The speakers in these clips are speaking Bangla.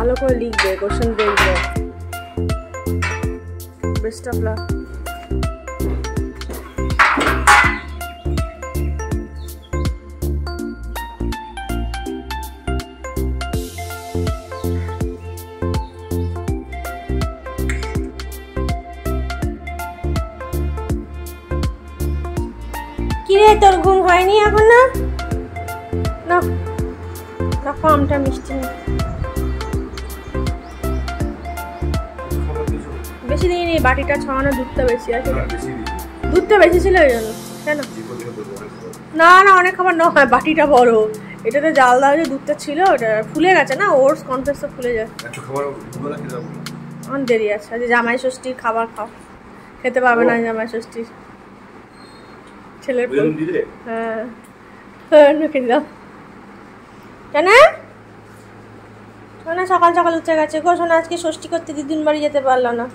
ভালো করে লিখবে, কোশ্চেন দেখবে। Best of luck. কিরে তোর ঘুম হয়নি এখন? না না দেখো আমটা মিষ্টি না, বেশি দিইনি। বাটিটা ছাড়ানো, দুধটা বেশি আছে, দুধটা বেশি ছিল ওই জন্য। কেন? না না অনেক খাবার নয়, বাটিটা বড়, এটাতে জাল দেওয়া যে দুধটা ছিল ওটা ফুলে গেছে না, ওটস কনফ্লেক্স তো ফুলে যায়। আমার দেরি আছে, আজ জামাই ষষ্ঠীর খাবার খাও, খেতে পারবে না জামাই ষষ্ঠীর ছেলের। হ্যাঁ খেতে দাও। কেন শোনা সকাল সকাল উঠে গেছে গো, শোনা আজকে ষষ্ঠী করতে দিদিন বাড়ি যেতে পারলো না।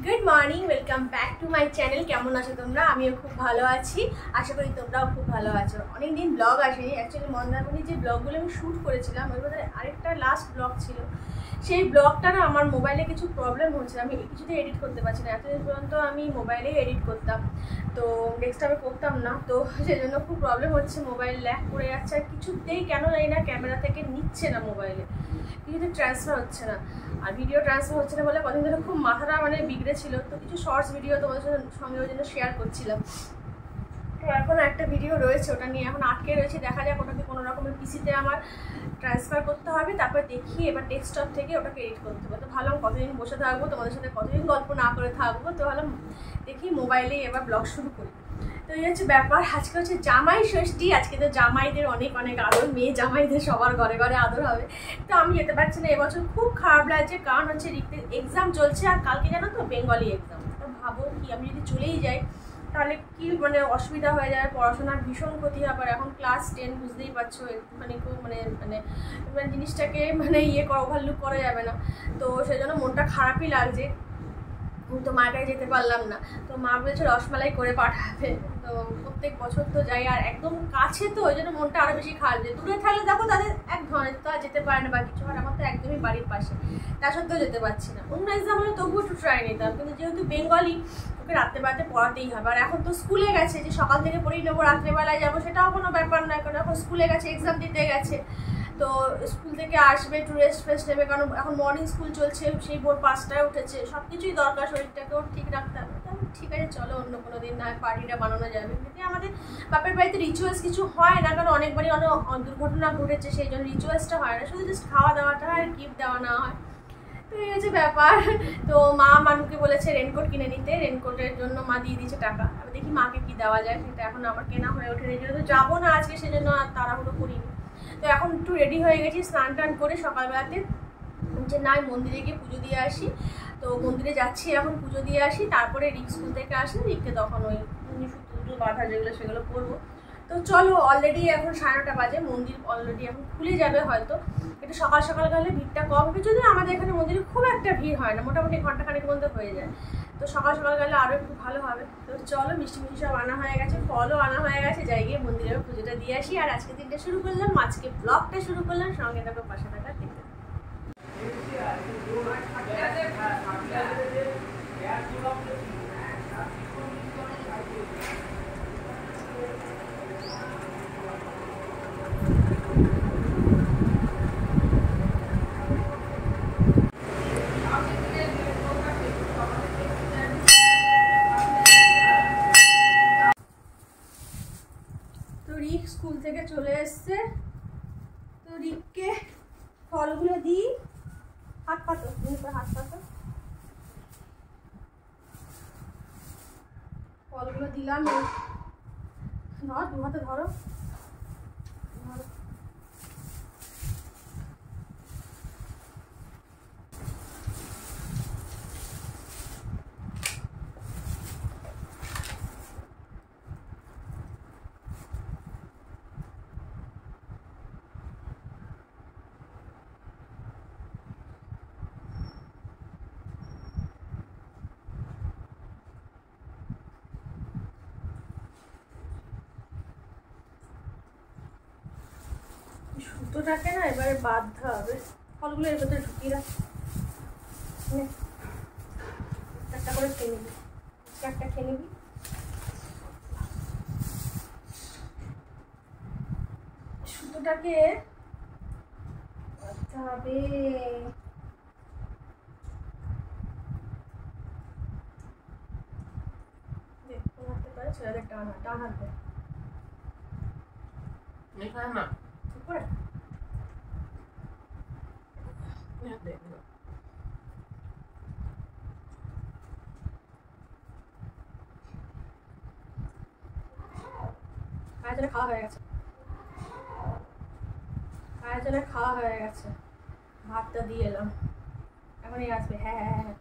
Good morning, welcome back to my channel. কেমন আছো তোমরা? আমিও খুব ভালো আছি, আশা করি তোমরাও খুব ভালো আছো। অনেকদিন ব্লগ আসেনি, অ্যাকচুয়ালি মন্দারমণি যে ব্লগগুলো আমি শ্যুট করেছিলাম ওর মধ্যে আরেকটা লাস্ট ব্লগ ছিল, সেই ব্লগটা না আমার মোবাইলে কিছু প্রবলেম হচ্ছে, আমি কিছুতে এডিট করতে পারছি না। এতদিন পর্যন্ত আমি মোবাইলেই এডিট করতাম, তো ডেস্কটপে করতাম না, তো সেই জন্য খুব প্রবলেম হচ্ছে, মোবাইল ল্যাগ করে যাচ্ছে। আর কিছুতেই কেন জানি না ক্যামেরা থেকে নিচ্ছে না, মোবাইলে কিছুতে ট্রান্সফার হচ্ছে না, আর ভিডিও ট্রান্সফার হচ্ছে না বলে কদিন ধরে খুব মাথাটা মানে বিগড়ে ছিল। তো কিছু শর্টস ভিডিও তোমাদের সঙ্গে ওই জন্য শেয়ার করছিলাম। তো এখন একটা ভিডিও রয়েছে, ওটা নিয়ে এখন আটকে রয়েছে, দেখা যাক ওটাকে কোনো রকমের পিসিতে আমার ট্রান্সফার করতে হবে, তারপর দেখি এবার ডেস্কটপ থেকে ওটাকে এডিট করতে হবে। তো ভাবলাম কতদিন বসে থাকবো, তোমাদের সাথে কতদিন গল্প না করে থাকবো, তো ভাবলাম দেখি মোবাইলেই এবার ব্লগ শুরু করি। তো এই হচ্ছে ব্যাপার। আজকে হচ্ছে জামাই ষষ্ঠী, আজকে তো জামাইদের অনেক অনেক আদর, মেয়ে জামাইদের সবার ঘরে ঘরে আদর হবে। তো আমি যেতে পারছি না এবছর, খুব খারাপ লাগছে, কারণ হচ্ছে এক্সাম চলছে, আর কালকে জানো তো বেঙ্গলি এক্সাম। তো ভাবো কি আমি যদি চলেই যাই তাহলে কি মানে অসুবিধা হয়ে যায়, পড়াশোনার ভীষণ ক্ষতি হবে। আর এখন ক্লাস 10 বুঝতেই পারছো, একটুখানি খুব মানে মানে জিনিসটাকে মানে ওভারলুক করা যাবে না, তো সেই জন্য মনটা খারাপই লাগছে। তো মার কাছে যেতে পারলাম না, তো মা বলেছে রসমালাই করে পাঠাবে। তো প্রত্যেক বছর তো যাই, আর একদম কাছে তো ওই জন্য মনটা আরও বেশি খারাপ। যে দূরে থাকলে দেখো তাদের এক ধরনের তো যেতে পারে না বা কিছু, আর আমার তো একদমই বাড়ির পাশে, তা সত্ত্বেও যেতে পারছি না। অন্য এক্সাম হলে তবুও একটু ট্রাই নিতাম, কিন্তু যেহেতু বেঙ্গলি ওকে রাত্রেবেলাতে পড়াতেই হবে। আর এখন তো স্কুলে গেছে, যে সকাল থেকে পড়েই নেবো রাত্রেবেলায় যাবো সেটাও কোনো ব্যাপার নয়, কারণ এখন স্কুলে গেছে, এক্সাম দিতে গেছে। তো স্কুল থেকে আসবে, একটু রেস্ট ফেস্ট নেবে, কারণ এখন মর্নিং স্কুল চলছে, সেই ভোর 5টায় উঠেছে, সব কিছুই দরকার, শরীরটাকেও ঠিক রাখতে হবে। ঠিক আছে চলো অন্য কোনো দিন না পার্টিটা বানানো যাবে, কিন্তু আমাদের বাপের বাড়িতে রিচুয়ালস কিছু হয় না, কারণ অনেকবারই অনেক দুর্ঘটনা ঘটেছে, সেই জন্য রিচুয়ালসটা হয় না, শুধু জাস্ট খাওয়া দাওয়াটা আর গিফট দেওয়া না হয়। তো এই হচ্ছে ব্যাপার। তো মা মানুকে বলেছে রেনকোট কিনে নিতে, রেনকোটের জন্য মা দিয়ে দিয়েছে টাকা। আমি দেখি মাকে কি দেওয়া যায়, সেটা এখন আমার কেনা হয়ে ওঠেনি, যেহেতু যাবো না আজকে সেজন্য আর তাড়াহুড়ো করিনি। তো এখন একটু রেডি হয়ে গেছি, স্নান টান করে সকালবেলাতে যে না মন্দিরে গিয়ে পুজো দিয়ে আসি। তো মন্দিরে যাচ্ছি এখন, পুজো দিয়ে আসি, তারপরে রিক স্কুল থেকে আসলে রিককে তখন ওই সুতো বাঁধা যেগুলো সেগুলো করবো। তো চলো, অলরেডি এখন 9:30 বাজে, মন্দির অলরেডি এখন খুলে যাবে হয়তো, একটু সকাল সকাল গেলে ভিড়টা কম হবে, যদি আমাদের এখানে মন্দিরে খুব একটা ভিড় হয় না, মোটামুটি ঘন্টাখানেকের মধ্যে হয়ে যায়। তো সকাল সকাল গেলে আরও একটু ভালো হবে। তো চলো, মিষ্টি মিষ্টি সব আনা হয়ে গেছে, ফলও আনা হয়ে গেছে, যাই গিয়ে মন্দিরে পুজোটা দিয়ে আসি। আর আজকে দিনটা শুরু করলাম, আজকে ব্লগটা শুরু করলাম, সঙ্গে থাকো, পাশে থাকা দেখতে। স্কুল থেকে চলে এসছে, তো রিককে ফলগুলো দিই। হাত পাতো, হাত পাতো, ফলগুলো দিলাম, ধর দু হাতে ধরো। সুতোটাকে না এবারে বাঁধতে হবে। ফলগুলো এর ভেতরে ঢুকিয়ে রাখ, একটা করে খেয়ে নিবি, একটা খেয়ে নিবি। সুতোটাকে বাঁধতে হবে। ছেড়ে টান টান হাতে না আয়োজনে খাওয়া হয়ে গেছে, আয়োজনে খাওয়া হয়ে গেছে। ভাতটা দিয়ে এলাম, এখনই আসবে। হ্যাঁ হ্যাঁ হ্যাঁ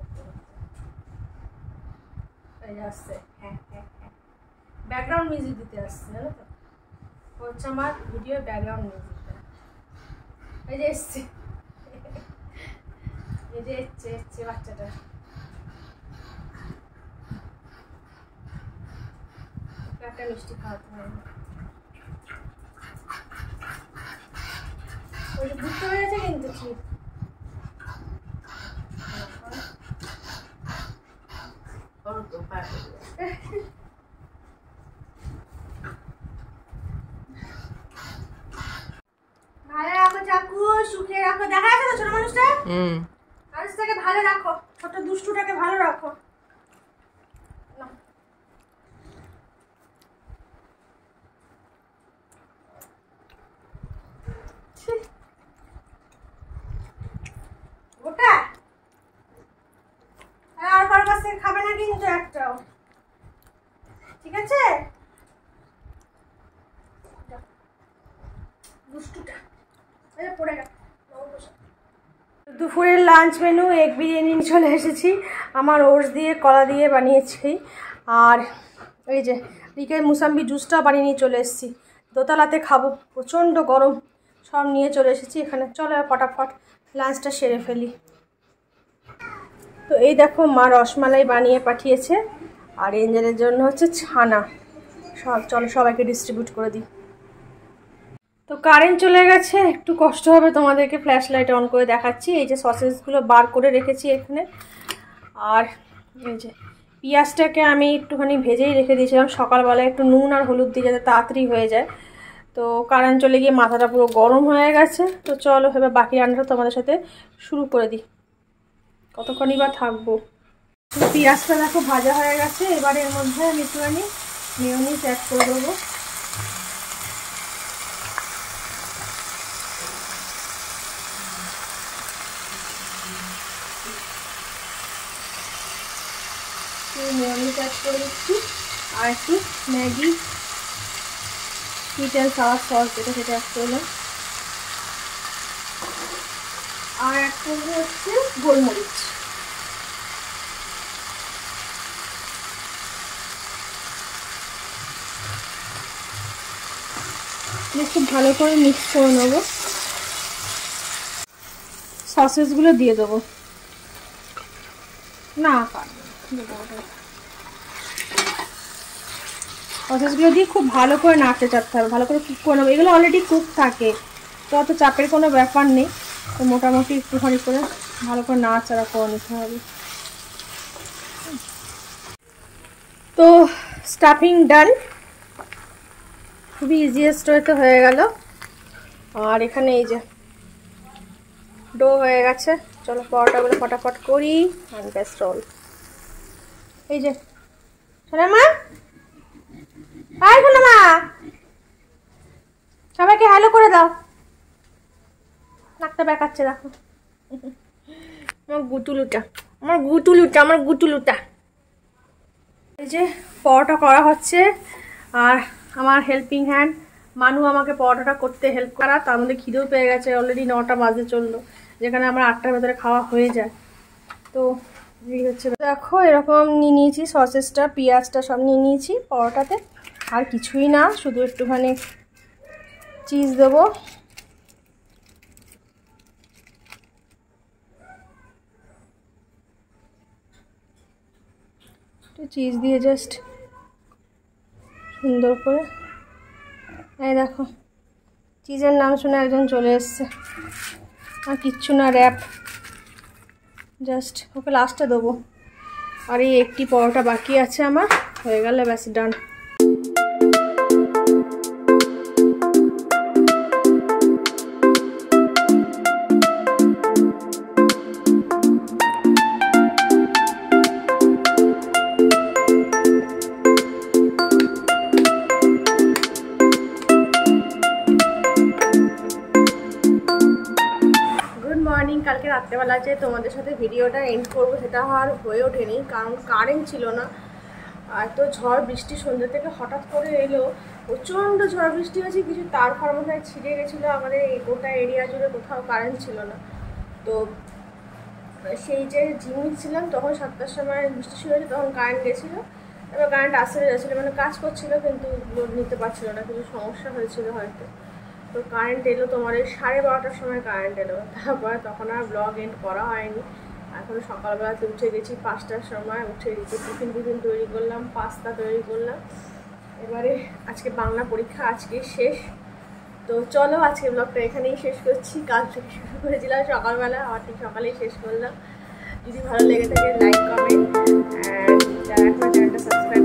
আসছে। হ্যাঁ হ্যাঁ হ্যাঁ ব্যাকগ্রাউন্ড মিউজিক দিতে আসছে, জানো তো? হচ্ছে আমার ভিডিও ব্যাকগ্রাউন্ড মিউজিকটা। এই যে এসছে, এই যে এসছে বাচ্চাটা। একটা মিষ্টি খাওয়াতে হবে। ওই যে বুঝতে পেরেছে কিন্তু ঠিক। ভালো রাখো চাকু, সুখে রাখো। দেখা যাচ্ছে তো ছোট মানুষটা? মানুষটাকে ভালো রাখো, ছোট দুষ্টুটাকে ভালো রাখো। ওটা আর কার কাছ থেকে খাবে না কিন্তু একটাও, ঠিক আছে? দুষ্টুটা পড়ে গেল। দুপুরের লাঞ্চ মেনু এগ বিরিয়ানি চলে এসেছি। আমার ওটস দিয়ে কলা দিয়ে বানিয়েছি। আর এই যে দিকে মুসাম্বি জুসটা বানিয়ে নিয়ে চলে এসেছি। দোতলাতে খাবো, প্রচণ্ড গরম। সব নিয়ে চলে এসেছি এখানে। চলো ফটাফট লাঞ্চটা সেরে ফেলি। তো এই দেখো মা রসমালাই বানিয়ে পাঠিয়েছে, আর এঞ্জেলের জন্য হচ্ছে ছানা। চলো সবাইকে ডিস্ট্রিবিউট করে দিই। তো কারেন্ট চলে গেছে, একটু কষ্ট হবে, তোমাদেরকে ফ্ল্যাশ লাইট অন করে দেখাচ্ছি। এই যে সসেসগুলো বার করে রেখেছি এখানে। আর এই যে পেঁয়াজটাকে আমি একটুখানি ভেজেই রেখে দিয়েছিলাম সকালবেলায়, একটু নুন আর হলুদ দিয়ে যাতে তাড়াতাড়ি হয়ে যায়। তো কারেন্ট চলে গিয়ে মাথাটা পুরো গরম হয়ে গেছে। তো চলো এবার বাকি রান্নাটা তোমাদের সাথে শুরু করে দিই। কতক্ষণই বা থাকবো। পেঁয়াজটা দেখো ভাজা হয়ে গেছে। এবার এর মধ্যে আমি একটুখানি মেয়োনিজ অ্যাড করে দেবো। মেয়োনিজ অ্যাড করে দিচ্ছি, আর একটু Maggi sweet and sour sauce যেটা সেটা অ্যাড করলাম, আর অ্যাড করবো হচ্ছে গোলমরিচ। খুব ভালো করে মিক্স করে নেবো। সসেসগুলো দিয়ে দেবো না, সসেসগুলো দিয়ে খুব ভালো করে নাড়তে চাড়তে হবে, ভালো করে কুক করে নেবো। এগুলো অলরেডি কুক থাকে, তো অত চাপের কোনো ব্যাপার নেই। তো মোটামুটি একটুখানি করে ভালো করে নাড়াচাড়া করে নিতে হবে। তো স্টাফিং ডান, খুবই ইজিয়েস্ট হয়তো হয়ে গেল। আর এখানে এই যে ডো হয়ে গেছে। চলো পরোটাগুলো ফটাফট করি। আর বেস্ট রোল এই যে সোনামা, হাই সোনামা, সবাইকে হ্যালো করে দাও। নাকটা বেঁকাচ্ছে দেখো। আমার গুটুলুটা, আমার গুটুলুটা, আমার গুটুলুটা। এই যে পরোটা করা হচ্ছে, আর আমার হেল্পিং হ্যান্ড মানু আমাকে পরোটাটা করতে হেল্প করা। তার মধ্যে খিদেও পেয়ে গেছে, অলরেডি 9টা বাজে চললো, যেখানে আমার 8টার ভেতরে খাওয়া হয়ে যায়। তো এই হচ্ছে দেখো, এরকম নিয়ে নিয়েছি সসেসটা, পেঁয়াজটা সব নিয়ে নিয়েছি পরোটাতে। আর কিছুই না, শুধু একটুখানি চিজ দেবো। একটু চিজ দিয়ে জাস্ট সুন্দর করে, এই দেখো চিজের নাম শুনে একজন চলে এসছে। আর কিচ্ছু না, র্যাপ জাস্ট ওকে লাস্টে দেবো। আর এই একটি পরোটা বাকি আছে আমার, হয়ে গেলে ব্যাস ডান। কালকে রাত্রেবেলা যে তোমাদের সাথে ভিডিওটা এন্ড করবো সেটা আর হয়ে ওঠেনি, কারণ কারেন্ট ছিল না। আর তো ঝড় বৃষ্টি সন্ধ্যে থেকে হঠাৎ করে এলো, প্রচণ্ড ঝড় বৃষ্টি হয়েছে, কিছু তার ফার মধ্যে ছিঁড়ে গেছিলো আমাদের এই গোটা এরিয়া জুড়ে, কোথাও কারেন্ট ছিল না। তো সেই যে ঝিমিয়েছিলাম তখন 7টার সময় বৃষ্টি শুরু হয়েছে, তখন কারেন্ট গেছিলো। এবার কারেন্ট আসতে যাচ্ছিলো, মানে কাজ করছিলো কিন্তু লোড নিতে পারছিলো না, কিছু সমস্যা হয়েছিল হয়তো। তো কারেন্ট এলো তোমার এই 12:30টার সময় কারেন্ট এলো। তারপরে তখন আর ব্লগ এন্ড করা হয়নি। এখন সকালবেলাতে উঠে গেছি 5টার সময়, উঠে টিফিন তৈরি করলাম, পাস্তা তৈরি করলাম। এবারে আজকে বাংলা পরীক্ষা আজকে শেষ। তো চলো আজকে ব্লগটা এখানেই শেষ করছি। কাল থেকে শুরু করেছিলাম সকালবেলা, আবার ঠিক সকালেই শেষ করলাম। যদি ভালো লেগে থাকে লাইক কমেন্ট, অ্যান্ড যারা এখন চ্যানেলটা সাবস্ক্রাইব